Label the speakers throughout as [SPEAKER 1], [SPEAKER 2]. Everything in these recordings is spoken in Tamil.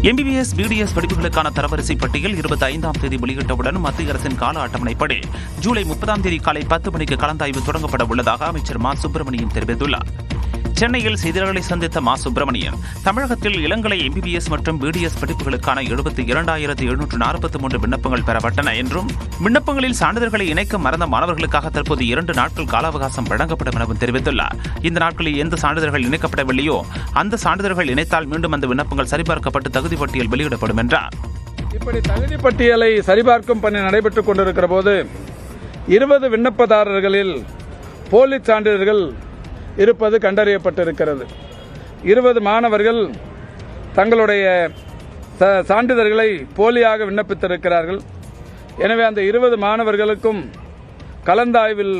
[SPEAKER 1] MBBS, BDS படிப்புகளுக்கான தரவரிசை பட்டியல் 25ஆம் தேதி வெளியிட்டவுடன் மத்திய அரசின் கால அட்டவணைப்படி ஜூலை 30ஆம் தேதி காலை 10 மணிக்கு கலந்தாய்வு தொடங்கப்பட உள்ளதாக அமைச்சர் மா. சுப்பிரமணியன் தெரிவித்துள்ளார். சென்னையில் செய்தியாளர்களை சந்தித்த மா. சுப்பிரமணியன், தமிழகத்தில் இளங்கலை MBBS மற்றும் BDS படிப்புகளுக்கான 72,743 விண்ணப்பங்கள் பெறப்பட்டன என்றும், விண்ணப்பங்களில் சான்றிதழ்களை இணைக்க மறந்த மாணவர்களுக்காக தற்போது 2 நாட்கள் கால அவகாசம் வழங்கப்படும் எனவும் தெரிவித்துள்ளார். இந்த நாட்களில் எந்த சான்றிதழ்கள் இணைக்கப்படவில்லையோ அந்த சான்றிதழ்கள் இணைத்தால் மீண்டும் அந்த விண்ணப்பங்கள் சரிபார்க்கப்பட்டு தகுதி பட்டியல் வெளியிடப்படும் என்றார்.
[SPEAKER 2] இப்படி தகுதி பட்டியலை சரிபார்க்கும் பணி நடைபெற்றுக் கொண்டிருக்கிற போது 20 விண்ணப்பதாரர்களில் போலி சான்றிதழ்கள் இருப்பது கண்டறியப்பட்டிருக்கிறது. 20 மாணவர்கள் தங்களுடைய சான்றிதழ்களை போலியாக விண்ணப்பித்திருக்கிறார்கள். எனவே அந்த 20 மாணவர்களுக்கும் கலந்தாய்வில்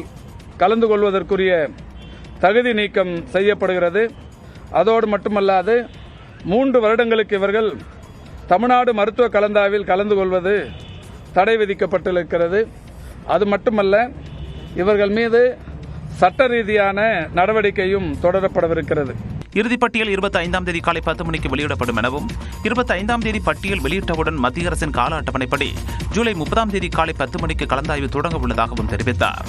[SPEAKER 2] கலந்து கொள்வதற்குரிய தகுதி நீக்கம் செய்யப்படுகிறது. அதோடு மட்டுமல்லாது 3 வருடங்களுக்கு இவர்கள் தமிழ்நாடு மருத்துவ கலந்தாய்வில் கலந்து கொள்வது தடை விதிக்கப்பட்டிருக்கிறது. அது மட்டுமல்ல, இவர்கள் மீது சட்ட ரீதியான நடவடிக்கையும் தொடரப்படவிருக்கிறது.
[SPEAKER 1] இறுதிப்பட்டியல் 25ஆம் தேதி காலை 10 மணிக்கு வெளியிடப்படும் எனவும், 25ஆம் தேதி பட்டியல் வெளியிட்டவுடன் மத்திய அரசின் கால அட்டவணைப்படி ஜூலை 30ஆம் தேதி காலை 10 மணிக்கு கலந்தாய்வு தொடங்க உள்ளதாகவும் தெரிவித்தார்.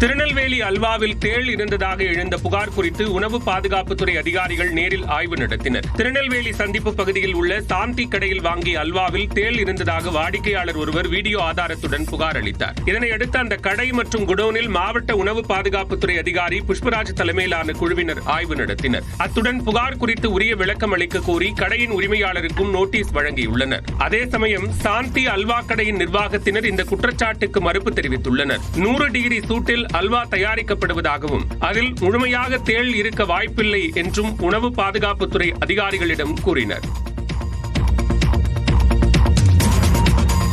[SPEAKER 3] திருநெல்வேலி அல்வாவில் தேள் இருந்ததாக எழுந்த புகார் குறித்து உணவு பாதுகாப்புத்துறை அதிகாரிகள் நேரில் ஆய்வு நடத்தினர். திருநெல்வேலி சந்திப்பு பகுதியில் உள்ள சாந்தி கடையில் வாங்கிய அல்வாவில் தேள் இருந்ததாக வாடிக்கையாளர் ஒருவர் வீடியோ ஆதாரத்துடன் புகார் அளித்தார். இதனையடுத்து அந்த கடை மற்றும் குடோனில் மாவட்ட உணவு பாதுகாப்புத்துறை அதிகாரி புஷ்பராஜ் தலைமையிலான குழுவினர் ஆய்வு நடத்தினர். அத்துடன் புகார் குறித்து உரிய விளக்கம் அளிக்க கோரி கடையின் உரிமையாளருக்கும் நோட்டீஸ் வழங்கியுள்ளனர். அதே சமயம் சாந்தி அல்வா கடையின் நிர்வாகத்தினர் இந்த குற்றச்சாட்டுக்கு மறுப்பு தெரிவித்துள்ளனர். 100 டிகிரி சூட்டில் அல்வா தயாரிக்கப்படுவதாகவும் அதில் முழுமையாக தேள் இருக்க வாய்ப்பில்லை என்றும் உணவு பாதுகாப்புத்துறை அதிகாரிகளிடம் கூறினர்.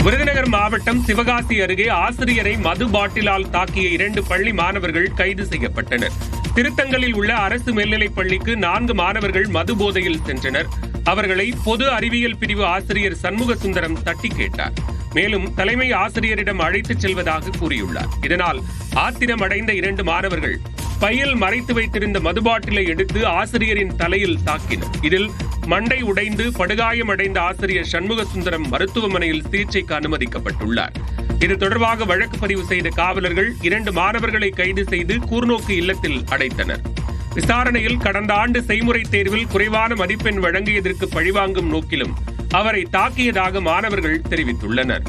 [SPEAKER 3] விருதுநகர் மாவட்டம் சிவகாசி அருகே ஆசிரியரை மது பாட்டிலால் தாக்கிய 2 பள்ளி மாணவர்கள் கைது செய்யப்பட்டனர். திருத்தங்கலில் உள்ள அரசு மேல்நிலைப் பள்ளிக்கு 4 மாணவர்கள் மது போதையில் சென்றனர். அவர்களை பொது அறிவியல் பிரிவு ஆசிரியர் சண்முக சுந்தரம் தட்டி கேட்டார். மேலும் தலைமை ஆசிரியரிடம் அழைத்துச் செல்வதாக கூறியுள்ளார். இதனால் ஆத்திரம் அடைந்த 2 மாணவர்கள் பையில் மறைத்து வைத்திருந்த மதுபாட்டிலை எடுத்து ஆசிரியரின் தலையில் தாக்கினர். இதில் மண்டை உடைந்து படுகாயமடைந்த ஆசிரியர் சண்முக சுந்தரம் மருத்துவமனையில் சிகிச்சைக்கு அனுமதிக்கப்பட்டுள்ளார். இது தொடர்பாக வழக்கு பதிவு செய்த காவலர்கள் 2 மாணவர்களை கைது செய்து கூர்நோக்கு இல்லத்தில் அடைத்தனர். விசாரணையில் கடந்த ஆண்டு செய்முறை தேர்வில் குறைவான மதிப்பெண் வழங்கியதற்கு பழிவாங்கும் நோக்கிலும் அவரை தாக்கியதாக மாணவர்கள் தெரிவித்துள்ளனர்.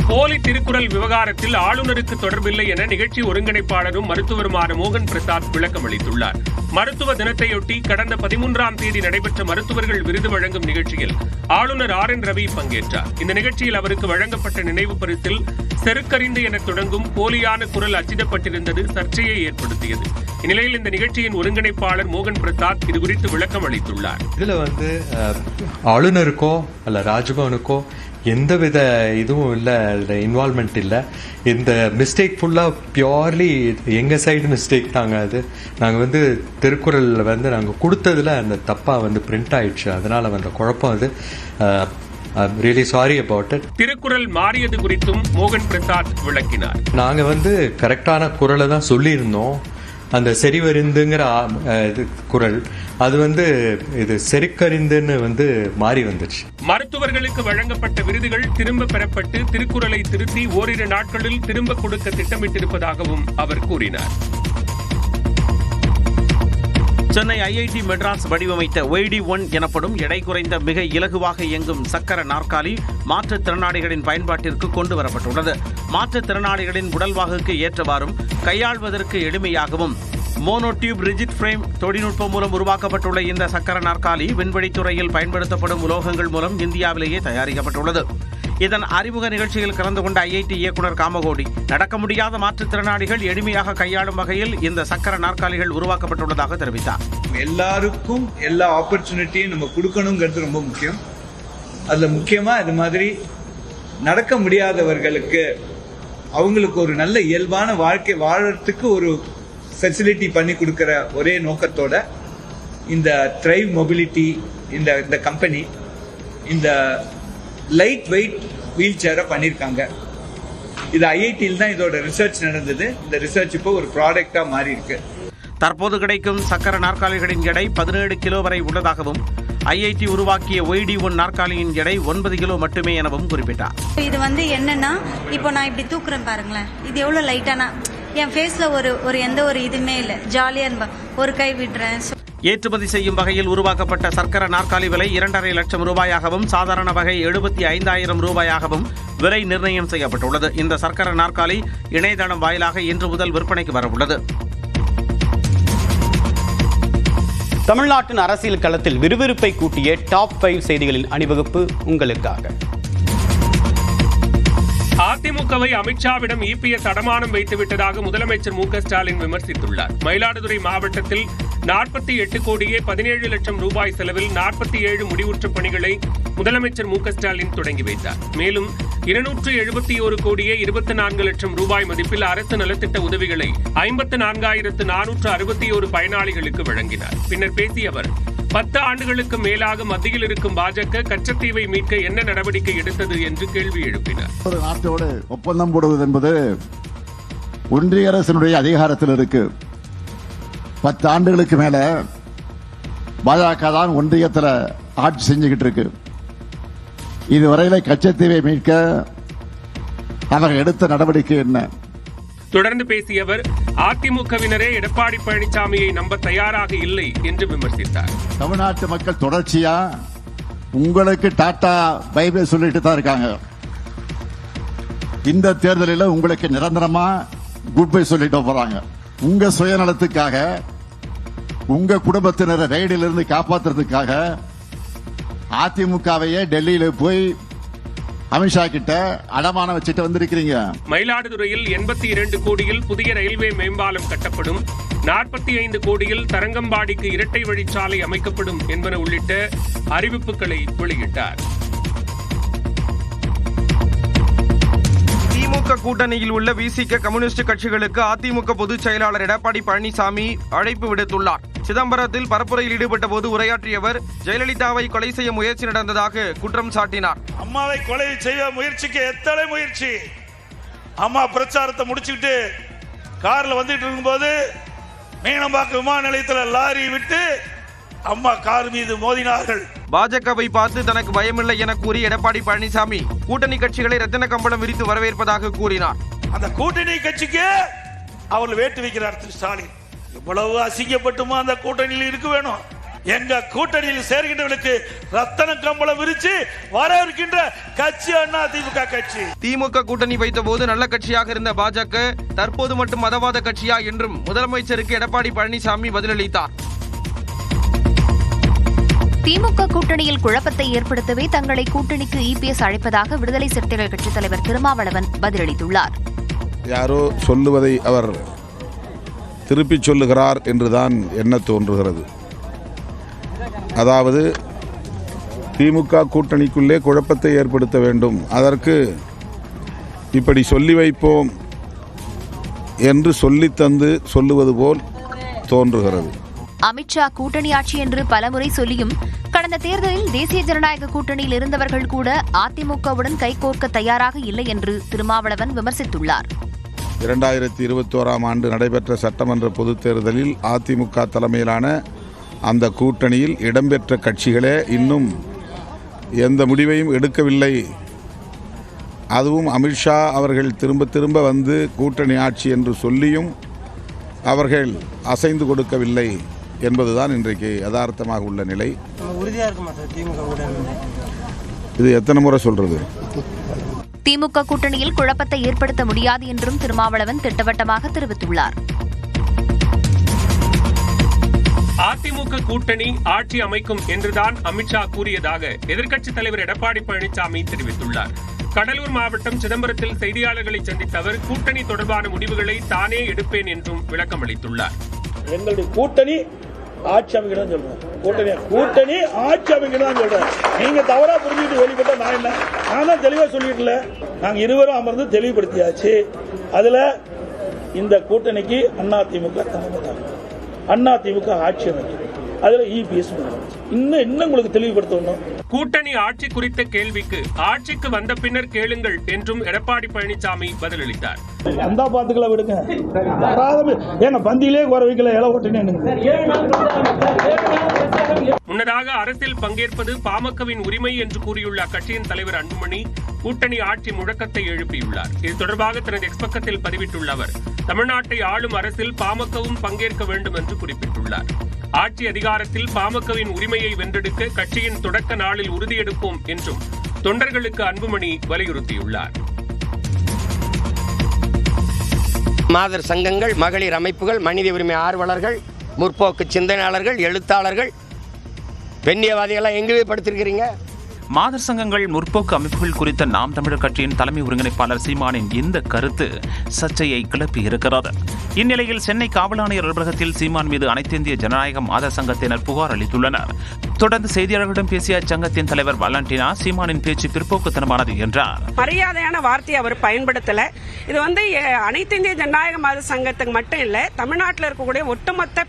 [SPEAKER 3] போலி திருக்குறள் விவகாரத்தில் ஆளுநருக்கு தொடர்பில்லை என நிகழ்ச்சி ஒருங்கிணைப்பாளரும் மருத்துவருமான மோகன் பிரசாத் விளக்கம் அளித்துள்ளார். மருத்துவ தினத்தையொட்டி கடந்த 13ஆம் தேதி நடைபெற்ற மருத்துவர்கள் விருது வழங்கும் நிகழ்ச்சியில் ஆளுநர் RN ரவி பங்கேற்றார். இந்த நிகழ்ச்சியில் அவருக்கு வழங்கப்பட்ட நினைவு பரிசில் செருக்கறிந்து என தொடங்கும் போலியான குரல் அச்சிடப்பட்டிருந்தது சர்ச்சையை ஏற்படுத்தியது. இந்நிலையில் இந்த நிகழ்ச்சியின் ஒருங்கிணைப்பாளர் மோகன் பிரசாத் இதுகுறித்து விளக்கம் அளித்துள்ளார்.
[SPEAKER 4] இதுல ஆளுநருக்கோ அல்ல ராஜ்பவனுக்கோ எந்தவித இதுவும் இல்லை, இன்வால்மெண்ட் இல்லை. இந்த மிஸ்டேக் ஃபுல்லாக பியோர்லி எங்கள் சைடு மிஸ்டேக் தாங்க. அது நாங்கள் திருக்குறளில் நாங்கள் கொடுத்ததில் அந்த தப்பாக பிரிண்ட் ஆயிடுச்சு. அதனால் அந்த குழப்பம் அது. really sorry about it.
[SPEAKER 3] Thirukkural மாறியது குறித்தும் மோகன் பிரசாத் விளக்கினார்.
[SPEAKER 4] நாங்கள் கரெக்டான குறளை தான் சொல்லியிருந்தோம். அந்த செறிவறிந்துங்கிற குறள் அது இது செருக்கறிந்துன்னு மாறி வந்துச்சு.
[SPEAKER 3] மருத்துவர்களுக்கு வழங்கப்பட்ட விருதுகள் திரும்ப பெறப்பட்டு திருக்குறளை திருத்தி ஓரிரு நாட்களில் திரும்ப கொடுக்க திட்டமிட்டிருப்பதாகவும் அவர் கூறினார்.
[SPEAKER 5] சென்னை IIT மெட்ராஸ் வடிவமைத்த OID-1 எனப்படும் எடை குறைந்த மிக இலகுவாக இயங்கும் சக்கர நாற்காலி மாற்றுத்திறனாளிகளின் பயன்பாட்டிற்கு கொண்டு வரப்பட்டுள்ளது. மாற்றுத்திறனாளிகளின் உடல்வாகுக்கு ஏற்றவாறும் கையாள்வதற்கு எளிமையாகவும் மோனோடியூப் ரிஜிட் ஃப்ரேம் தொழில்நுட்பம் மூலம் உருவாக்கப்பட்டுள்ள இந்த சக்கர நாற்காலி விண்வெளித்துறையில் பயன்படுத்தப்படும் உலோகங்கள் மூலம் இந்தியாவிலேயே தயாரிக்கப்பட்டுள்ளது. இதன் அறிமுக நிகழ்ச்சியில் கலந்து கொண்ட IIT இயக்குநர் காமகோடி, நடக்க முடியாத மாற்றுத்திறனாளிகள் எளிமையாக கையாளும் வகையில் இந்த சக்கர நாற்காலிகள் உருவாக்கப்பட்டுள்ளதாக தெரிவித்தார்.
[SPEAKER 6] எல்லாருக்கும் எல்லா ஆப்பர்ச்சுனிட்டியும் நம்ம கொடுக்கணுங்கிறது ரொம்ப முக்கியம். அதுல முக்கியமா இது மாதிரி நடக்க முடியாதவர்களுக்கு அவங்களுக்கு ஒரு நல்ல இயல்பான வாழ்க்கை வாழறதுக்கு ஒரு ஃபெசிலிட்டி பண்ணி கொடுக்கிற ஒரே நோக்கத்தோட இந்த த்ரைவ் மொபிலிட்டி இந்த கம்பெனி இந்த லைட் வெயிட் வீல் சேரை பண்ணியிருக்காங்க. இது ஐஐடியில் தான் இதோட ரிசர்ச் நடந்தது. இந்த ரிசர்ச் இப்போ ஒரு ப்ராடக்டா மாறி இருக்கு.
[SPEAKER 5] தற்போது கிடைக்கும் சக்கர நாற்காலிகளின் எடை 17 கிலோ வரை உள்ளதாகவும் ஐஐடி உருவாக்கிய OID1 நாற்காலியின் எடை 9 கிலோ மட்டுமே எனவும் குறிப்பிட்டார்.
[SPEAKER 7] இது என்னன்னா, இப்போ நான் இப்படி தூக்குறேன் பாருங்களேன், இது எவ்வளவு லைட்டானா என் ஃபேஸ்ல ஒரு எந்த ஒரு இதுமே இல்லை, ஜாலியா ஒரு கை விடுறேன்.
[SPEAKER 5] ஏற்றுமதி செய்யும் வகையில் உருவாக்கப்பட்ட சர்க்கர நாற்காலி விலை 2.5 லட்சம் ரூபாயாகவும் சாதாரண வகை 75,000 ரூபாயாகவும் விலை நிர்ணயம் செய்யப்பட்டுள்ளது. இந்த சர்க்கர நாற்காலி இணையதளம் வாயிலாக இன்று முதல் விற்பனைக்கு வரவுள்ளது.
[SPEAKER 8] தமிழ்நாட்டின் அரசியல் களத்தில் விறுவிறுப்பை கூட்டிய டாப் 5 செய்திகளின் அணிவகுப்பு உங்களுக்காக.
[SPEAKER 3] அதிமுகவை அமித்ஷாவிடம் EPS அடமானம் வைத்துவிட்டதாக முதலமைச்சர் மு.க.ஸ்டாலின் விமர்சித்துள்ளார். மயிலாடுதுறை மாவட்டத்தில் 48 கோடியே 17 லட்சம் ரூபாய் செலவில் 47 முடிவுற்ற பணிகளை முதலமைச்சர் மு.க.ஸ்டாலின் தொடங்கி வைத்தார். மேலும் 271 கோடியே 24 லட்சம் ரூபாய் மதிப்பில் அரசு நலத்திட்ட உதவிகளை 54,461 பயனாளிகளுக்கு வழங்கினார். பின்னர் பேசிய அவர் 10 ஆண்டுகளுக்கு மேலாக மத்தியில் இருக்கும் பாஜக கச்சத்தீவை மீட்க என்ன நடவடிக்கை எடுத்தது என்று கேள்வி எழுப்பினார்.
[SPEAKER 9] ஒரு நாட்டோடு ஒப்பந்தம் போடுவது என்பது ஒன்றிய அரசினுடைய அதிகாரத்தில் இருக்கு. 10 ஆண்டுகளுக்கு மேல பாஜக தான் ஒன்றியத்தில் ஆட்சி செஞ்சுக்கிட்டு இருக்கு. இதுவரையில கச்சத்தீவை மீட்க அவர்கள் எடுத்த நடவடிக்கை என்ன?
[SPEAKER 3] தொடர்ந்து பேசிய அவர் அதிமுகவினரே எடப்பாடி பழனிசாமியை நம்ப தயாராக இல்லை என்று விமர்சித்தார்.
[SPEAKER 9] தமிழ்நாட்டு மக்கள் தொடர்ச்சியா உங்களுக்கு டாடா பைபை சொல்லிட்டு தான் இருக்காங்க. இந்த தேர்தலில் உங்களுக்கு நிரந்தரமா குட் பை சொல்லிட்டு போறாங்க. உங்க சுயநலத்துக்காக, உங்க குடும்பத்தினரை ரெய்டில் இருந்து காப்பாற்றுறதுக்காக அதிமுகவையே டெல்லியில போய் அமித்ஷா கிட்ட அடமானம் வச்சுட்டு வந்திருக்கிறீங்க.
[SPEAKER 3] மயிலாடுதுறையில் 82 கோடியில் புதிய ரயில்வே மேம்பாலம் கட்டப்படும், 45 கோடியில் தரங்கம்பாடிக்கு இரட்டை வழிச்சாலை அமைக்கப்படும் என்பன உள்ளிட்ட அறிவிப்புகளை வெளியிட்டார்.
[SPEAKER 10] திமுக கூட்டணியில் உள்ள விசிக கம்யூனிஸ்ட் கட்சிகளுக்கு அதிமுக பொதுச் செயலாளர் எடப்பாடி பழனிசாமி அழைப்பு விடுத்துள்ளார். சிதம்பரத்தில் பரப்புரையில் ஈடுபட்ட போது உரையாற்றிய அவர் ஜெயலலிதாவை கொலை செய்ய முயற்சி நடந்ததாக குற்றம் சாட்டினார்.
[SPEAKER 11] அம்மாவை கொலை செய்ய முயற்சிக்கு எத்தனை முயற்சி! அம்மா பிரச்சாரத்தை முடிச்சுக்கிட்டு கார்ல வந்துட்டு இருக்கும்போது மீனம்பாக்கம் விமான நிலையத்தில் லாரி விட்டு அம்மா கார் மீது மோதினார்கள்.
[SPEAKER 10] பாஜகவை பார்த்து தனக்கு பயமில்லை என கூறி எடப்பாடி பழனிசாமி கூட்டணி கட்சிகளை ரத்தின கம்பளம் விரித்து வரவேற்பதாக கூறினார்.
[SPEAKER 11] அந்த கூட்டணி கட்சிக்கு அவர்கள் வேட்டு வைக்கிறார் திரு ஸ்டாலின். இவ்வளவு அசிங்கப்பட்டுமா அந்த கூட்டணியில் இருக்க வேணும்? எங்க கூட்டணியில் சேர்கின்றவர்களுக்கு ரத்தன கம்பளம் விரிச்சு வரவேற்கின்ற கட்சி அதிமுக கட்சி.
[SPEAKER 10] திமுக கூட்டணி வைத்த போது நல்ல கட்சியாக இருந்த பாஜக தற்போது மட்டும் மதவாத கட்சியா என்றும் முதலமைச்சருக்கு எடப்பாடி பழனிசாமி பதிலளித்தார்.
[SPEAKER 12] திமுக கூட்டணியில் குழப்பத்தை ஏற்படுத்தவே தங்களை கூட்டணிக்கு EPS அழைப்பதாக விடுதலை சிறுத்தைகள் கட்சித் தலைவர் திருமாவளவன் பதிலளித்துள்ளார்.
[SPEAKER 13] யாரோ சொல்லுவதை அவர் திருப்பி சொல்லுகிறார் என்றுதான் எண்ண தோன்றுகிறது. அதாவது திமுக கூட்டணிக்குள்ளே குழப்பத்தை ஏற்படுத்த வேண்டும், அதற்கு இப்படி சொல்லி வைப்போம் என்று சொல்லித்தந்து சொல்லுவது போல் தோன்றுகிறது.
[SPEAKER 12] அமித்ஷா கூட்டணி ஆட்சி என்று பலமுறை சொல்லியும் கடந்த தேர்தலில் தேசிய ஜனநாயக கூட்டணியில் இருந்தவர்கள் கூட அதிமுகவுடன் கைகோர்க்க தயாராக இல்லை என்று திருமாவளவன் விமர்சித்துள்ளார்.
[SPEAKER 13] 2021 ஆண்டு நடைபெற்ற சட்டமன்ற பொதுத் தேர்தலில் அதிமுக தலைமையிலான அந்த கூட்டணியில் இடம்பெற்ற கட்சிகளே இன்னும் எந்த முடிவையும் எடுக்கவில்லை. அதுவும் அமித்ஷா அவர்கள் திரும்ப திரும்ப வந்து கூட்டணி ஆட்சி என்று சொல்லியும் அவர்கள் அசைந்து கொடுக்கவில்லை என்பதுதான் இன்றைக்கு யதார்த்தமாக உள்ள நிலை. இது எத்தனை முறை சொல்றது?
[SPEAKER 12] திமுக கூட்டணியில் குழப்பத்தை ஏற்படுத்த முடியாது என்றும் திருமாவளவன் திட்டவட்டமாக தெரிவித்துள்ளார்.
[SPEAKER 3] அதிமுக கூட்டணி ஆட்சி அமைக்கும் என்றுதான் அமித்ஷா கூறியதாக எதிர்க்கட்சித் தலைவர் எடப்பாடி பழனிசாமி தெரிவித்துள்ளார். கடலூர் மாவட்டம் சிதம்பரத்தில் செய்தியாளர்களை சந்தித்த அவர் கூட்டணி தொடர்பான முடிவுகளை தானே எடுப்பேன் என்றும் விளக்கம் அளித்துள்ளார்.
[SPEAKER 11] எங்களுடைய கூட்டணி ஆட்சி அமைக்கிறதா சொல்றேன். கூட்டணி ஆட்சி அமைக்கிறதா சொல்றேன். நீங்க தவறா புரிஞ்சுட்டு வெளிப்பட்ட நான் என்ன? நான் தான் தெளிவா சொல்லிட்டுல. நாங்க இருவரும் அமர்ந்து தெளிவுபடுத்தியாச்சு. அதுல இந்த கூட்டணிக்கு அதிமுக தலைமை, அதிமுக ஆட்சி அமைக்கும். அதுல EPS இன்னும் உங்களுக்கு தெளிவுபடுத்தணும்.
[SPEAKER 3] கூட்டணி ஆட்சி குறித்த கேள்விக்கு ஆட்சிக்கு வந்த பின்னர் கேளுங்கள் என்றும் எடப்பாடி பழனிசாமி பதிலளித்தார்.
[SPEAKER 11] அந்த பாத்துக்களை விடுங்க. ஏங்க பந்தியிலே குறை வைக்கல இலை ஓட்டுனேன்னு.
[SPEAKER 3] முன்னதாக அரசியல் பங்கேற்பது பாமகவின் உரிமை என்று கூறியுள்ள அக்கட்சியின் தலைவர் அன்புமணி கூட்டணி ஆட்சி முழக்கத்தை எழுப்பியுள்ளார். இது தொடர்பாக தனது எக்ஸ் பக்கத்தில் பதிவிட்டுள்ள அவர் தமிழ்நாட்டை ஆளும் அரசில் பாமகவும் பங்கேற்க வேண்டும் என்று குறிப்பிட்டுள்ளார். ஆட்சி அதிகாரத்தில் பாமகவின் உரிமையை வென்றெடுக்க கட்சியின் தொடக்க நாளில் உறுதியெடுப்போம் என்றும் தொண்டர்களுக்கு அன்புமணி வலியுறுத்தியுள்ளார்.
[SPEAKER 14] மாதர் சங்கங்கள், மகளிர் அமைப்புகள், மனித உரிமை ஆர்வலர்கள், முற்போக்கு சிந்தனையாளர்கள், எழுத்தாளர்கள், பெண்ணியவாதிகள்லாம் எங்கே படுத்திருக்கிறீங்க?
[SPEAKER 1] மாதர் சங்கங்கள், முற்போக்கு அமைப்புகள் குறித்த நாம் தமிழர் கட்சியின் தலைமை ஒருங்கிணைப்பாளர் சீமானின் இந்த கருத்து சர்ச்சையை கிளப்பி இருக்கிறது. இந்நிலையில் சென்னை காவல் ஆணையர் அலுவலகத்தில் சீமான் மீது அனைத்து இந்திய ஜனநாயக மாதர் சங்கத்தினர் புகார் அளித்துள்ளனர். தொடர்ந்து செய்தியாளர்களிடம் பேசிய அச்சங்கத்தின் தலைவர் வலண்டினா சீமானின் பேச்சு பிற்போக்குத்தனமானது என்றார்.
[SPEAKER 15] மரியாதையான வார்த்தையை அவர் பயன்படுத்தல. இது அனைத்து இந்திய ஜனநாயக மாதர் சங்கத்துக்கு மட்டும் இல்ல, தமிழ்நாட்டில் இருக்கக்கூடிய ஒட்டுமொத்த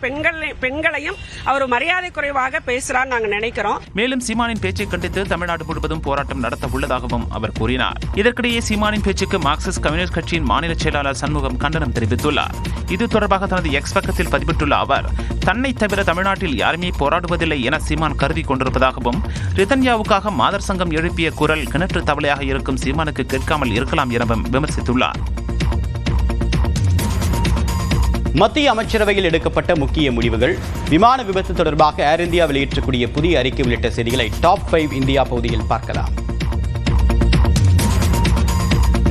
[SPEAKER 15] பெண்களையும் அவர் மரியாதை குறைவாக பேசுறார் நாங்க நினைக்கிறோம்.
[SPEAKER 1] மேலும் சீமானின் பேச்சை கண்டித்து தமிழ்நாடு முழுவதும் போராட்டம் நடத்த உள்ளதாகவும் அவர் கூறினார். இதற்கிடையே சீமானின் பேச்சுக்கு மார்க்சிஸ்ட் கம்யூனிஸ்ட் கட்சியின் மாநில செயலாளர் சண்முகம் கண்டனம் தெரிவித்துள்ளார். இது தொடர்பாக தனது எக்ஸ் பக்கத்தில் பதிவிட்டுள்ள அவர் தன்னை தவிர தமிழ்நாட்டில் யாருமே போராடுவதில்லை என சீமான் கருதி கொண்டிருப்பதாகவும் ரிதன்யாவுக்காக மாதர் சங்கம் எழுப்பிய குரல் கிணற்று தவளையாக இருக்கும் சீமானுக்கு கேட்காமல் இருக்கலாம் எனவும் விமர்சித்துள்ளார்.
[SPEAKER 8] மத்திய அமைச்சரவையில் எடுக்கப்பட்ட முக்கிய முடிவுகள், விமான விபத்து தொடர்பாக ஏர் இந்தியா வெளியிட்டக்கூடிய புதிய அறிக்கை உள்ளிட்ட செய்திகளை டாப் 5 இந்தியா பகுதியில் பார்க்கலாம்.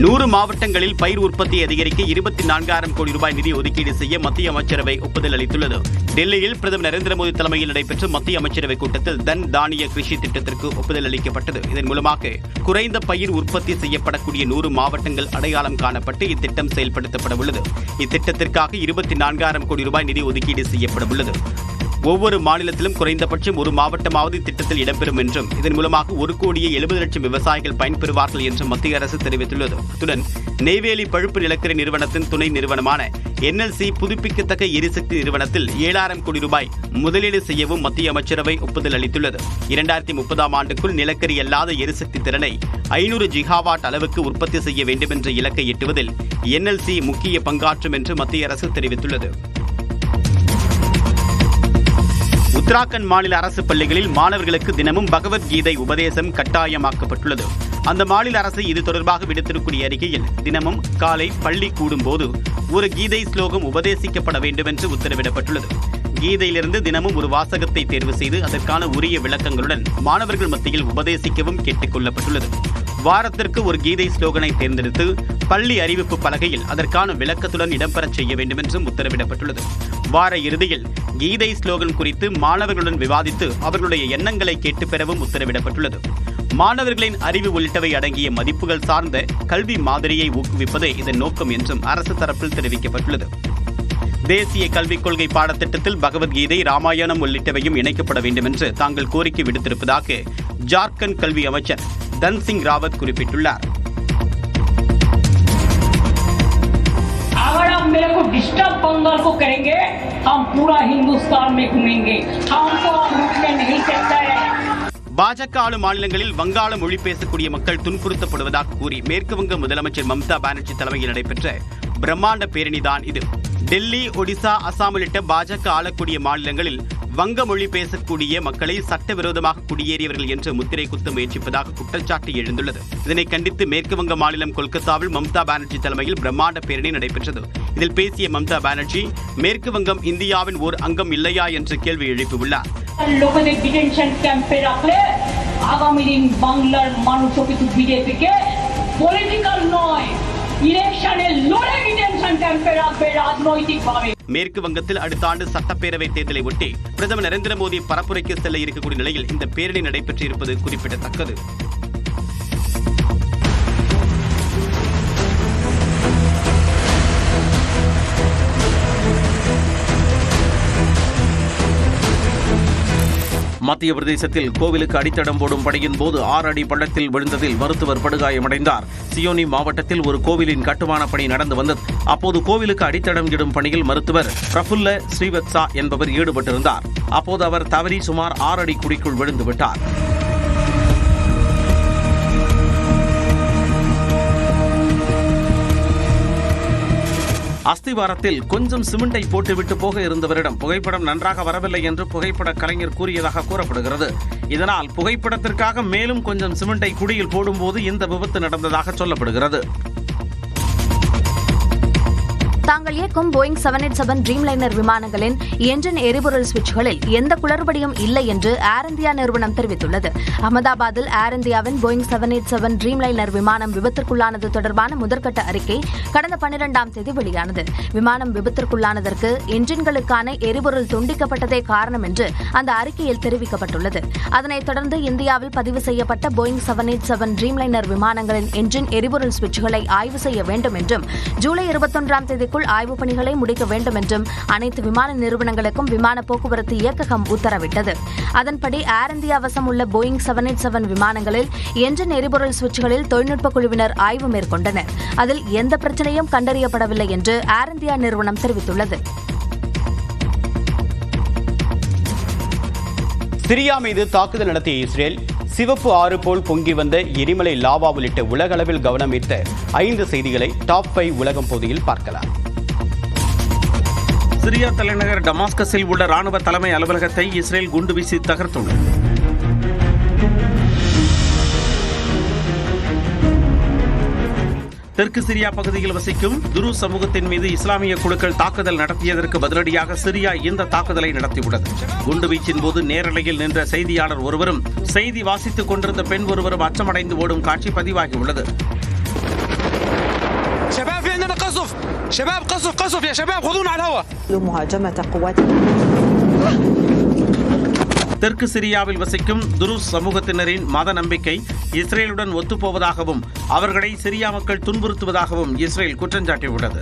[SPEAKER 8] 100 மாவட்டங்களில் பயிர் உற்பத்தியை அதிகரிக்க 24,000 கோடி ரூபாய் நிதி ஒதுக்கீடு செய்ய மத்திய அமைச்சரவை ஒப்புதல் அளித்துள்ளது. டெல்லியில் பிரதமர் நரேந்திர மோடி தலைமையில் நடைபெற்ற மத்திய அமைச்சரவை கூட்டத்தில் தன் தானிய கிருஷி திட்டத்திற்கு ஒப்புதல் அளிக்கப்பட்டது. இதன் மூலமாக குறைந்த பயிர் உற்பத்தி செய்யப்படக்கூடிய 100 மாவட்டங்கள் அடையாளம் காணப்பட்டு இத்திட்டம் செயல்படுத்தப்பட உள்ளது. இத்திட்டத்திற்காக 24,000 கோடி ரூபாய் நிதி ஒதுக்கீடு செய்யப்பட உள்ளது. ஒவ்வொரு மாநிலத்திலும் குறைந்தபட்சம் ஒரு மாவட்டமாவது இத்திட்டத்தில் இடம்பெறும் என்றும் இதன் மூலமாக 1,70,00,000 விவசாயிகள் பயன்பெறுவார்கள் என்றும் மத்திய அரசு தெரிவித்துள்ளது. அத்துடன் நெய்வேலி பழுப்பு நிலக்கரி நிறுவனத்தின் துணை நிறுவனமான NLC புதுப்பிக்கத்தக்க எரிசக்தி நிறுவனத்தில் 7,000 கோடி ரூபாய் முதலீடு செய்யவும் மத்திய அமைச்சரவை ஒப்புதல் அளித்துள்ளது. 2030ஆம் ஆண்டுக்குள் நிலக்கரி அல்லாத எரிசக்தி திறனை 500 ஜிகாவாட் அளவுக்கு உற்பத்தி செய்ய வேண்டும் என்ற இலக்கை எட்டுவதில் NLC முக்கிய பங்காற்றும் என்று மத்திய அரசு தெரிவித்துள்ளது. உத்தராகண்ட் மாநில அரசு பள்ளிகளில் மாணவர்களுக்கு தினமும் பகவத்கீதை உபதேசம் கட்டாயமாக்கப்பட்டுள்ளது. அந்த மாநில அரசு இது தொடர்பாக விடுத்திருக்கூடிய அறிக்கையில் தினமும் காலை பள்ளி கூடும்போது ஒரு கீதை ஸ்லோகம் உபதேசிக்கப்பட வேண்டும் என்று உத்தரவிடப்பட்டுள்ளது. கீதையிலிருந்து தினமும் ஒரு வாசகத்தை தேர்வு செய்து அதற்கான உரிய விளக்கங்களுடன் மாணவர்கள் மத்தியில் உபதேசிக்கவும் கேட்டுக் கொள்ளப்பட்டுள்ளது. வாரத்திற்கு ஒரு கீதை ஸ்லோகனை தேர்ந்தெடுத்து பள்ளி அறிவிப்பு பலகையில் அதற்கான விளக்கத்துடன் இடம்பெறச் செய்ய வேண்டும் என்றும் உத்தரவிடப்பட்டுள்ளது. வார இறுதியில் கீதை ஸ்லோகன் குறித்து மாணவர்களுடன் விவாதித்து அவர்களுடைய எண்ணங்களை கேட்டு பெறவும் உத்தரவிடப்பட்டுள்ளது. மாணவர்களின் அறிவு உள்ளிட்டவை அடங்கிய மதிப்புகள் சார்ந்த கல்வி மாதிரியை ஊக்குவிப்பதே இதன் நோக்கம் என்றும் அரசு தரப்பில் தெரிவிக்கப்பட்டுள்ளது. தேசிய கல்விக் கொள்கை பாடத்திட்டத்தில் பகவத்கீதை, ராமாயணம் உள்ளிட்டவையும் இணைக்கப்பட வேண்டும் என்று தாங்கள் கோரிக்கை விடுத்திருப்பதாக ஜார்க்கண்ட் கல்வி அமைச்சர் தன் சிங் ராவத் குறிப்பிட்டுள்ளார்.
[SPEAKER 16] अगर आप मेरे को डिस्टर्ब बंगाल को करेंगे, हम पूरा हिंदुस्तान में घूमेंगे, हमको रुकने नहीं सकता है.
[SPEAKER 8] பாஜக ஆளும் மாநிலங்களில் வங்காள மொழி பேசக்கூடிய மக்கள் துன்புறுத்தப்படுவதாக கூறி மேற்கு வங்க முதலமைச்சர் மம்தா பானர்ஜி தலைமையில் நடைபெற்ற பிரம்மாண்ட பேரணிதான் இது. டெல்லி, ஒடிசா, அசாம் உள்ளிட்ட பாஜக ஆளக்கூடிய மாநிலங்களில் வங்க மொழி பேசக்கூடிய மக்களை சட்டவிரோதமாக குடியேறியவர்கள் என்று முத்திரை குத்த முயற்சிப்பதாக குற்றச்சாட்டு எழுந்துள்ளது. இதனை கண்டித்து மேற்கு வங்க மாநிலம் கொல்கத்தாவில் மம்தா பானர்ஜி தலைமையில் பிரம்மாண்ட பேரணி நடைபெற்றது. இதில் பேசிய மம்தா பானர்ஜி மேற்கு வங்கம் இந்தியாவின் ஓர் அங்கம் இல்லையா என்று கேள்வி எழுப்பியுள்ளார்.
[SPEAKER 16] লোকেদের ডিটেনশন ক্যাম্পে রাখলে আগামী দিন বাংলার মানুষও কিন্তু বিজেপিকে পলিটিক্যাল নয় ইলেকশনে লড়ে ডিটেনশন ক্যাম্পে রাখবে রাজনৈতিকভাবে.
[SPEAKER 8] மேற்கு வங்கத்தில் அடுத்த ஆண்டு சட்டப்பேரவை தேர்தலை ஒட்டி பிரதமர் நரேந்திர மோடி பரப்புரைக்கு செல்ல இருக்கக்கூடிய நிலையில் இந்த பேரணி நடைபெற்றிருப்பது குறிப்பிடத்தக்கது.
[SPEAKER 5] மத்திய பிரதேசத்தில் கோவிலுக்கு அடித்தடம் போடும் பணியின் போது 6 அடி பள்ளத்தில் விழுந்ததில் மருத்துவர் படுகாயமடைந்தார். சியோனி மாவட்டத்தில் ஒரு கோவிலின் கட்டுமான பணி நடந்து வந்தது. அப்போது கோவிலுக்கு அடித்தடம் இடும் பணியில் மருத்துவர் பிரபுல்ல ஸ்ரீவத்சா என்பவர் ஈடுபட்டிருந்தார். அப்போது அவர் தவறி சுமார் 6 அடி குழிக்குள் விழுந்து விட்டார். அஸ்திவாரத்தில் கொஞ்சம் சிமெண்டை போட்டுவிட்டு போக இருந்தவரிடம் புகைப்படம் நன்றாக வரவில்லை என்று புகைப்பட கலைஞர் கூறியதாக கூறப்படுகிறது. இதனால் புகைப்படத்திற்காக மேலும் கொஞ்சம் சிமெண்டை குழியில் போடும்போது இந்த விபத்து நடந்ததாக சொல்லப்படுகிறது.
[SPEAKER 12] தாங்கள் இயக்கும் போயிங் 787 ட்ரீம்லைனர் விமானங்களின் என்ஜின் எரிபொருள் சுவிட்சுகளில் எந்த குளறுபடியும் இல்லை என்று ஏர் இந்தியா நிறுவனம் தெரிவித்துள்ளது. அகமதாபாத்தில் ஏர் இந்தியாவின் போயிங் 787 ட்ரீம்லைனர் விமானம் விபத்திற்குள்ளானது தொடர்பான முதற்கட்ட அறிக்கை கடந்த 12ஆம் தேதி வெளியானது. விமானம் விபத்திற்குள்ளானதற்கு என்ஜின்களுக்கான எரிபொருள் துண்டிக்கப்பட்டதே காரணம் என்று அந்த அறிக்கையில் தெரிவிக்கப்பட்டுள்ளது. அதனைத் தொடர்ந்து இந்தியாவில் பதிவு செய்யப்பட்ட போயிங் 787 ட்ரீம்லைனர் விமானங்களின் என்ஜின் எரிபொருள் சுவிட்சுகளை ஆய்வு செய்ய வேண்டும் என்றும் ஜூலை 21ஆம் தேதி ஆய்வுப் பணிகளை முடிக்க வேண்டும் என்றும் அனைத்து விமான நிறுவனங்களுக்கும் விமான போக்குவரத்து இயக்ககம் உத்தரவிட்டது. அதன்படி ஏர் இந்தியா வசம் உள்ள போயிங் 787 விமானங்களில் என்ஜின் எரிபொருள் சுவிட்சுகளில் தொழில்நுட்ப குழுவினர் ஆய்வு மேற்கொண்டனர். அதில் எந்த பிரச்சனையும் கண்டறியப்படவில்லை என்று ஏர் இந்தியா நிறுவனம் தெரிவித்துள்ளது.
[SPEAKER 8] சிரியா மீது தாக்குதல் நடத்திய இஸ்ரேல் சிவப்பு ஆறு போல் பொங்கி வந்த எரிமலை லாவா உள்ளிட்ட உலகளவில் கவனம் ஈர்த்த 5 செய்திகளை டாப் 5 உலகம் பகுதியில் பார்க்கலாம்.
[SPEAKER 5] சிரியா தலைநகர் டமாஸ்கஸில் உள்ள ராணுவ தலைமை அலுவலகத்தை இஸ்ரேல் குண்டு வீசி தகர்த்துள்ளது. தெற்கு சிரியா பகுதியில் வசிக்கும் துரு சமூகத்தின் மீது இஸ்லாமிய குழுக்கள் தாக்குதல் நடத்தியதற்கு பதிலடியாக சிரியா இந்த தாக்குதலை நடத்தியுள்ளது. குண்டுவீச்சின் போது நேரலையில் நின்ற செய்தியாளர் ஒருவரும் செய்தி வாசித்துக் கொண்டிருந்த பெண் ஒருவரும் அச்சமடைந்து ஓடும் காட்சி பதிவாகியுள்ளது. தெற்கு சிரியாவில் வசிக்கும் துருஸ் சமூகத்தினரின் மத நம்பிக்கை இஸ்ரேலுடன் ஒத்துப்போவதாகவும் அவர்களை சிரியா மக்கள் துன்புறுத்துவதாகவும் இஸ்ரேல் குற்றம் சாட்டியுள்ளது.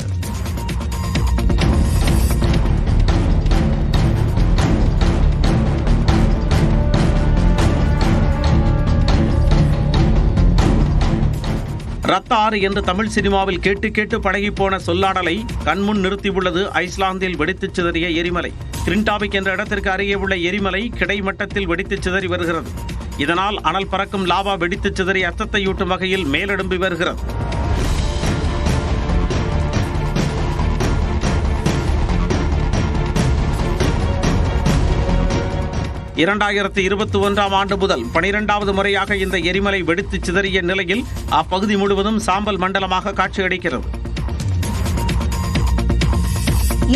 [SPEAKER 5] ரத்த ஆறு என்று தமிழ் சினிமாவில் கேட்டு கேட்டு பழகிப்போன சொல்லாடலை கண்முன் நிறுத்தியுள்ளது ஐஸ்லாந்தில் வெடித்துச் சிதறிய எரிமலை. கிரிண்டாவிக் என்ற இடத்திற்கு அருகே உள்ள எரிமலை கிடைமட்டத்தில் வெடித்துச் சிதறி வருகிறது. இதனால் அனல் பறக்கும் லாவா வெடித்துச் சிதறி அச்சத்தையூட்டும் வகையில் மேலெடும்பி வருகிறது. இரண்டாயிரத்து 21ஆம் ஆண்டு முதல் 12வது முறையாக இந்த எரிமலை வெடித்து சிதறிய நிலையில் அப்பகுதி முழுவதும் சாம்பல் மண்டலமாக காட்சியளிக்கிறது.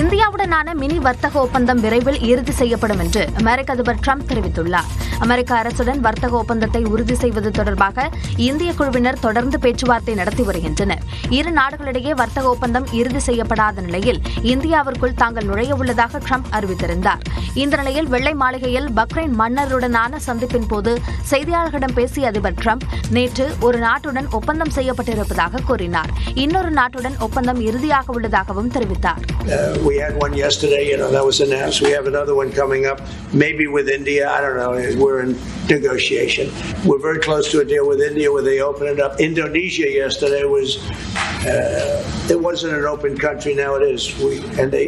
[SPEAKER 12] இந்தியாவுடனான மினி வர்த்தக ஒப்பந்தம் விரைவில் இறுதி செய்யப்படும் என்று அமெரிக்க அதிபர் டிரம்ப் தெரிவித்துள்ளார். அமெரிக்க அரசுடன் வர்த்தக ஒப்பந்தத்தை உறுதி செய்வது தொடர்பாக இந்திய குழுவினர் தொடர்ந்து பேச்சுவார்த்தை நடத்தி வருகின்றனர். இரு நாடுகளிடையே வர்த்தக ஒப்பந்தம் இறுதி செய்யப்படாத நிலையில் இந்தியாவிற்குள் தாங்கள் நுழைய உள்ளதாக டிரம்ப் அறிவித்திருந்தார். இந்த நிலையில் வெள்ளை மாளிகையில் பக்ரைன் மன்னருடனான சந்திப்பின் போது செய்தியாளர்களிடம் பேசிய அதிபர் டிரம்ப் நேற்று ஒரு நாட்டுடன் ஒப்பந்தம் செய்யப்பட்டிருப்பதாக கூறினார். இன்னொரு நாட்டுடன் ஒப்பந்தம் இறுதியாக உள்ளதாகவும் தெரிவித்தார்.
[SPEAKER 17] We had one yesterday, that was announced. We have another one coming up, maybe with India. I don't know. We're in negotiation. We're very close to a deal with India where they open it up. Indonesia yesterday was, it wasn't an open country, now it is. And they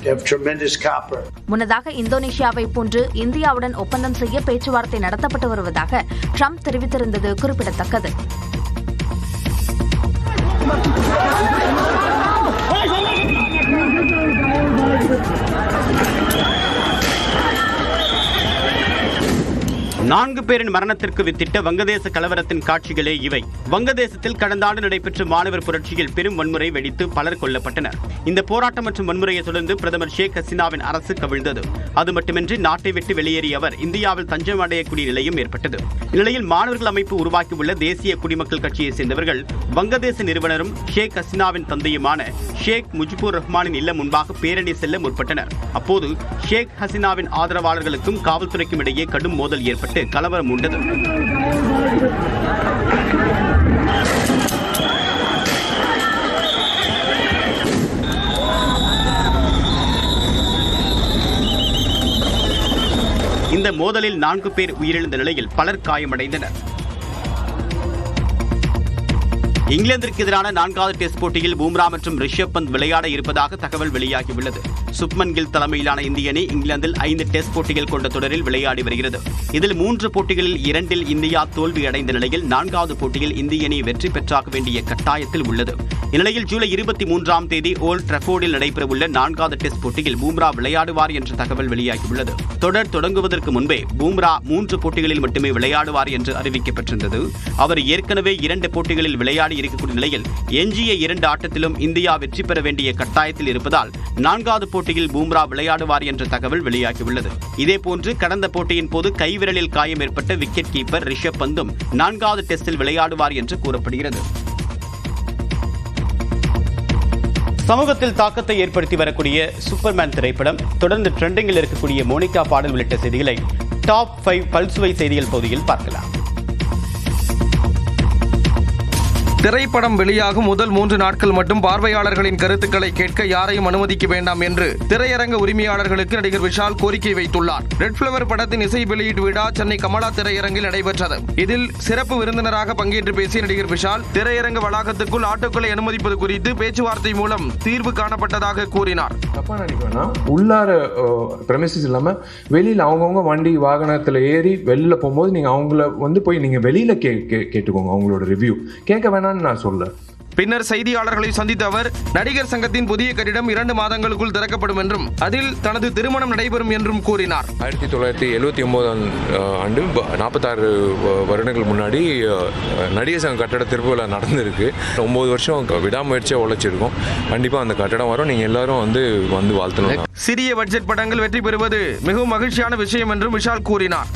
[SPEAKER 17] have tremendous copper.
[SPEAKER 12] முன்னதாக இந்தோனேஷியாவை போன்று இந்தியாவுடன் ஒப்பந்தம் செய்ய பேச்சுவார்த்தை நடத்தப்பட்டு வருவதாக ட்ரம்ப் தெரிவித்திருந்தது குறிப்பிடத்தக்கது.
[SPEAKER 8] நான்கு பேரின் மரணத்திற்கு வித்திட்ட வங்கதேச கலவரத்தின் காட்சிகளே இவை. வங்கதேசத்தில் கடந்த ஆண்டு நடைபெற்ற மாணவர் புரட்சியில் பெரும் வன்முறை வெடித்து பலர் கொல்லப்பட்டனர். இந்த போராட்டம் மற்றும் வன்முறையை தொடர்ந்து பிரதமர் ஷேக் ஹசீனாவின் அரசு கவிழ்ந்தது. அது மட்டுமின்றி நாட்டை விட்டு வெளியேறிய அவர் இந்தியாவில் தஞ்சம் அடையக்கூடிய நிலையும் ஏற்பட்டது. இந்நிலையில் மாணவர்கள் அமைப்பு உருவாக்கியுள்ள தேசிய குடிமக்கள் கட்சியை சேர்ந்தவர்கள் வங்கதேச நிறுவனரும் ஷேக் ஹசீனாவின் தந்தையுமான ஷேக் முஜிபுர் ரஹ்மானின் இல்லம் முன்பாக பேரணி செல்ல முற்பட்டனர். அப்போது ஷேக் ஹசீனாவின் ஆதரவாளர்களுக்கும் காவல்துறைக்கும் இடையே கடும் மோதல் ஏற்பட்டு கலவரம் உண்டது. இந்த இந்த மோதலில் 4 பேர் உயிரிழந்த நிலையில் பலர் காயமடைந்தனர். இங்கிலாந்திற்கு எதிரான 4வது டெஸ்ட் போட்டியில் பும்ரா மற்றும் ரிஷப் பந்த் விளையாட இருப்பதாக தகவல் வெளியாகியுள்ளது. சுப்மன் கில் தலைமையிலான இந்திய அணி இங்கிலாந்தில் 5 டெஸ்ட் போட்டிகள் கொண்ட தொடரில் விளையாடி வருகிறது. இதில் 3 போட்டிகளில் 2இல் இந்தியா தோல்வியடைந்த நிலையில் 4வது போட்டியில் இந்திய அணி வெற்றி பெற்றாக வேண்டிய கட்டாயத்தில் உள்ளது. இந்நிலையில் ஜூலை 23ஆம் தேதி ஓல்ட் ட்ரஃபோர்டில் நடைபெறவுள்ள 4வது டெஸ்ட் போட்டியில் பும்ரா விளையாடுவார் என்ற தகவல் வெளியாகியுள்ளது. தொடர் தொடங்குவதற்கு முன்பே பும்ரா 3 போட்டிகளில் மட்டுமே விளையாடுவார் என்று அறிவிக்கப்பட்டிருந்தது. அவர் ஏற்கனவே 2 போட்டிகளில் விளையாடி இருக்கக்கூடிய நிலையில் எஞ்சிய 2 ஆட்டத்திலும் இந்தியா வெற்றி பெற வேண்டிய கட்டாயத்தில் இருப்பதால் 4வது போட்டியில் பும்ரா விளையாடுவார் என்ற தகவல் வெளியாகியுள்ளது. இதேபோன்று கடந்த போட்டியின் போது கைவிரலில் காயம் ஏற்பட்ட விக்கெட் கீப்பர் ரிஷப் பந்தும் 4வது டெஸ்டில் விளையாடுவார் என்று கூறப்படுகிறது. சமூகத்தில் தாக்கத்தை ஏற்படுத்தி வரக்கூடிய சூப்பர்மேன் திரைப்படம், தொடர்ந்து ட்ரெண்டிங்கில் இருக்கக்கூடிய மோனிகா பாடல் உள்ளிட்ட செய்திகளை டாப் 5 பல்சுவை செய்திகள் பகுதியில் பார்க்கலாம்.
[SPEAKER 10] திரைப்படம் வெளியாகும் முதல் 3 நாட்கள் மட்டும் பார்வையாளர்களின் கருத்துக்களை கேட்க யாரையும் அனுமதிக்க வேண்டாம் என்று திரையரங்க உரிமையாளர்களுக்கு நடிகர் விஷால் கோரிக்கை வைத்துள்ளார். ரெட் ஃபிளவர் படத்தின் இசை வெளியீட்டு விழா சென்னை கமலா திரையரங்கில் நடைபெற்றது. இதில் சிறப்பு விருந்தினராக பங்கேற்று பேசிய நடிகர் விஷால் திரையரங்க வளாகத்துக்குள் ஆட்டோக்களை அனுமதிப்பது குறித்து பேச்சுவார்த்தை மூலம் தீர்வு காணப்பட்டதாக கூறினார்.
[SPEAKER 18] தப்பா நினைப்பேன்னா உள்ளார பிரமிசஸ் இல்லாம வெளியில அவங்கவுங்க வண்டி வாகனத்துல ஏறி வெளியில போகும்போது நீங்க அவங்கள போய் நீங்க வெளியில கேட்டுக்கோங்க, அவங்களோட ரிவ்யூ கேட்க வேணாம் நான் சொல்ல.
[SPEAKER 10] பின்னர் செய்தியாளர்களை சந்தித்த அவர் நடிகர் சங்கத்தின் புதிய கட்டிடம் 2 மாதங்களுக்குள் திறக்கப்படும் என்றும் அதில் தனது திருமணம் நடைபெறும் என்றும் கூறினார்.
[SPEAKER 18] 1979ஆம் ஆண்டு 46 வருடங்கள் முன்னாடி நடிகர் சங்க கட்டட திறப்பு விழா நடந்திருக்கு. 9 வருஷம் விடாமுயற்சியாக உழைச்சிருக்கோம். கண்டிப்பாக அந்த கட்டடம் வரும். நீங்கள் எல்லாரும் வந்து வாழ்த்தணும்.
[SPEAKER 10] சிறிய பட்ஜெட் படங்கள் வெற்றி பெறுவது மிகவும் மகிழ்ச்சியான விஷயம் என்றும் விஷால் கூறினார்.